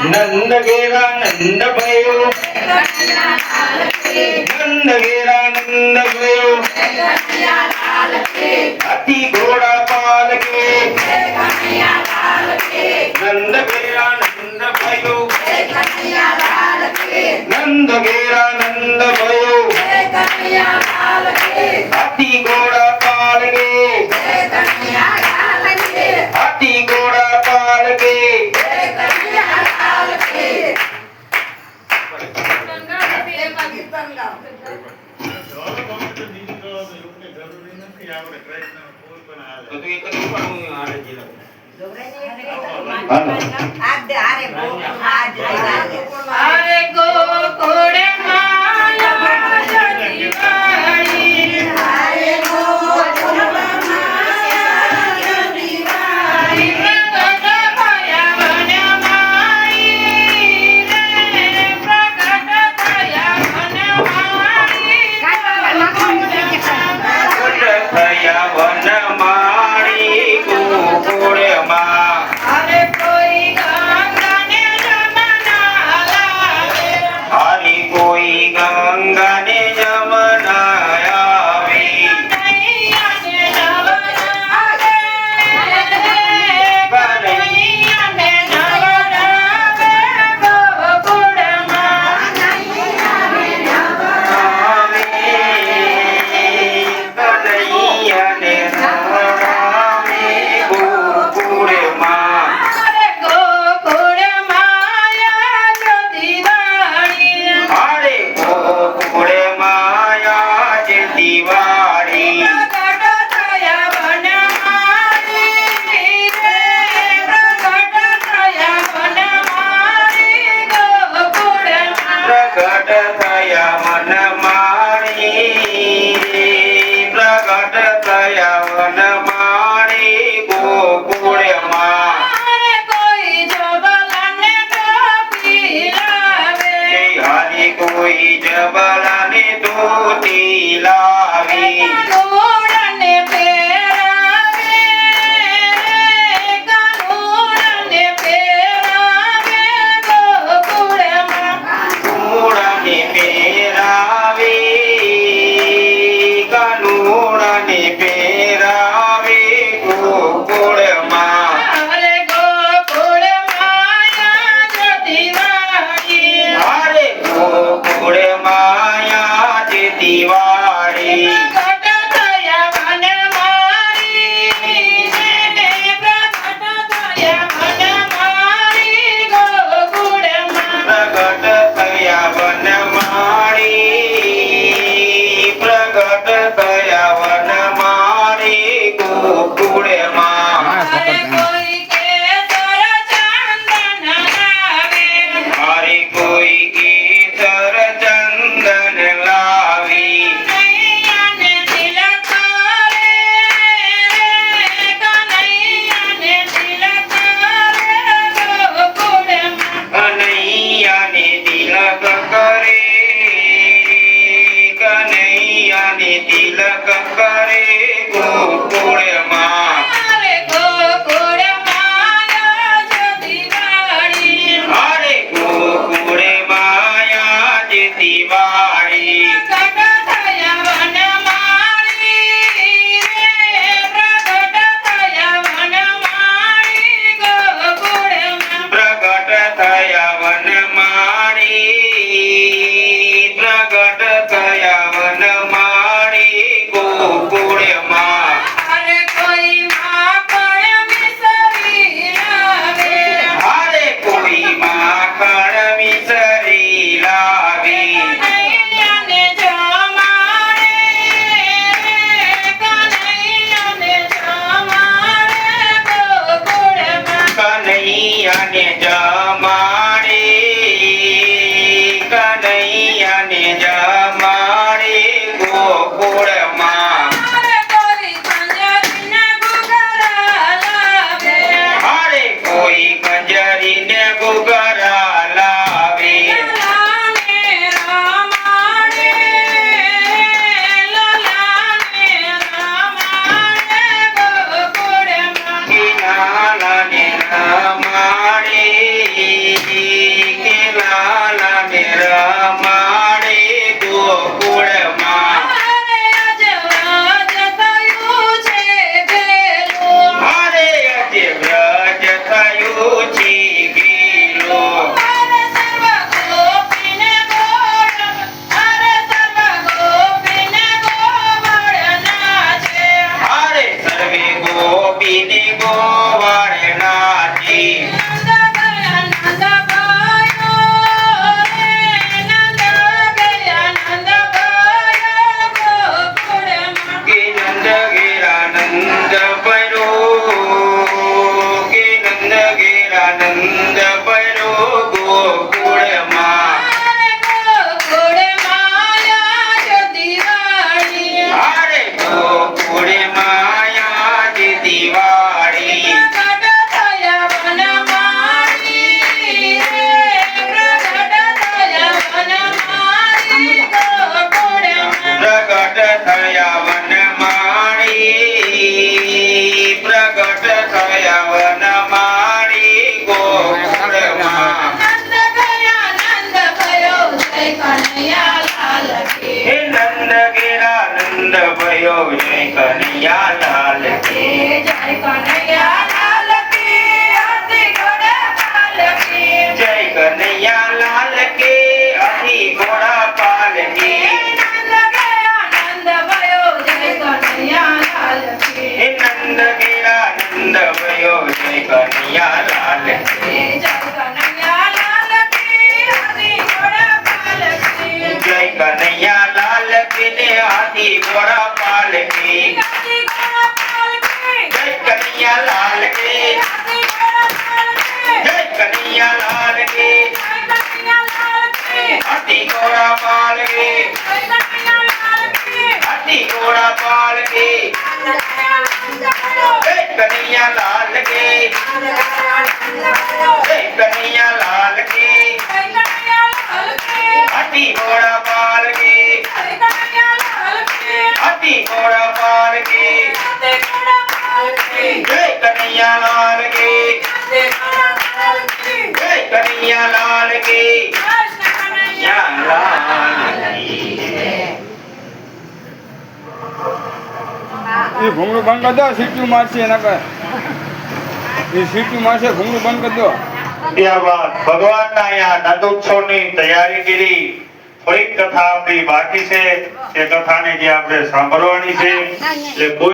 नंद गेरा नंद भयो नंद गेरा नंद भयो हाथी घोड़ा पाल के नंद गेरा नंद भयो नंद गेरा नंद भयो हाथी घोड़ा पाल के हाथी घोड़ा पाल के अरे गोकुळ माया दिवाळी अरे गोकुळ माया दिवाळी प्रगट भया वनमाळी रे प्रगट भया वनमाळी प्रगट भया वनमाळी गोकुळ मा अरे कोई गंगा ने जमुना लावे हरि कोई गंगा ने जमुना आवे कन्हैया ने नवरावे कन्हैया ने नवरावे गोकुळ मां आवे कन्हैया ने नवरावे गोकुळ मा अरे गोकुळ माया जो दिवाळी अरे गोकुळ माया जे दिवाळी प्रगट थया वनमाळी रे प्रगट थया वनमाळी गोकुळ मां प्रगट थया वनमाळी प्रगट थया वनमाळी गोकुळ मा अरे कोई जबलाने टोपी लावे हरि कोई जबलाने धोती लावी कानूरने पेरावे कानूरने पेरावे गोकुळ मां कानूराने पेरावे कानूराने पेरावे गोकुळ मा अरे गोकुळ माया जो दिवाळी अरे गोकुळ माया जे दिवाळी प्रगट थया वनमाळी रे प्रगट थया वनमाळी गोकुळ मां प्रगट थया वनमाळी प्रगट थया वनमाळी गोकुळ मा अरे कोई केसर चंदन लावे हरि कोई केसर चंदन लावी कन्हैया ने तिलक रे कन्हैया ने तिलक रे गोकुळ मां कन्हैया ने तिलक करे कन्हैया ने तिलक करे गोकुळ मा अरे गोकुळ माया जो दिवाळी अरे गोकुळ माया जे दिवाळी प्रगट थया वनमाळी रे प्रगट थया वनमाळी गोकुळ मां प्रगट थया वनमाळी प्रगट थया वनमाळी गोकुळ मा अरे ભયો જય કનૈયા લાલ કી જય કનૈયા લાલ કી હાથી ઘોડા પાલ કી જય કનૈયા લાલ કી હાથી ઘોડા પાલ કી નંદ ગયા નંદ ભયો જય કનૈયા લાલ કી હે નંદ ગેરા નંદ ભયો જય કનૈયા લાલ કી જય કનૈયા લાલ કી હાથી ઘોડા પાલ કી જય કનૈયા લાલ કી ને હાથી ઘોડા પાલ કી હાથી ઘોડા પાલ કી જય કનૈયા લાલ કી હાથી ઘોડા પાલ કી જય કનૈયા લાલ કી જય કનૈયા લાલ કી હાથી ઘોડા પાલ કી જય કનૈયા લાલ કી હાથી ઘોડા પાલ કી નંદ ગયા નંદ ભયો જય કનૈયા લાલ કી નંદ ગયા નંદ ભયો જય કનૈયા લાલ કી જય કનૈયા લાલ કી હાથી ઘોડા પાલ કી જય કનૈયા લાલ કી હાથી ઘોડા પાલ કી હાથી ઘોડા પાલ કી જય કનૈયા લાલ કી હાથી ઘોડા પાલ કી જય કનૈયા લાલ કી કૃષ્ણ કનૈયા લાલ કી એ ભૂંગળું બંધ કરી દો સીટું મારશે એના પર એ સીટું મારશે ભૂંગળું બંધ કરી દો ત્યારબાદ ભગવાનના અહીંયા નંદોત્સવની તૈયારી કરી થોડીક કથા આપણી બાકી છે એ કથાને જે આપણે સાંભળવાની છે એટલે કોઈ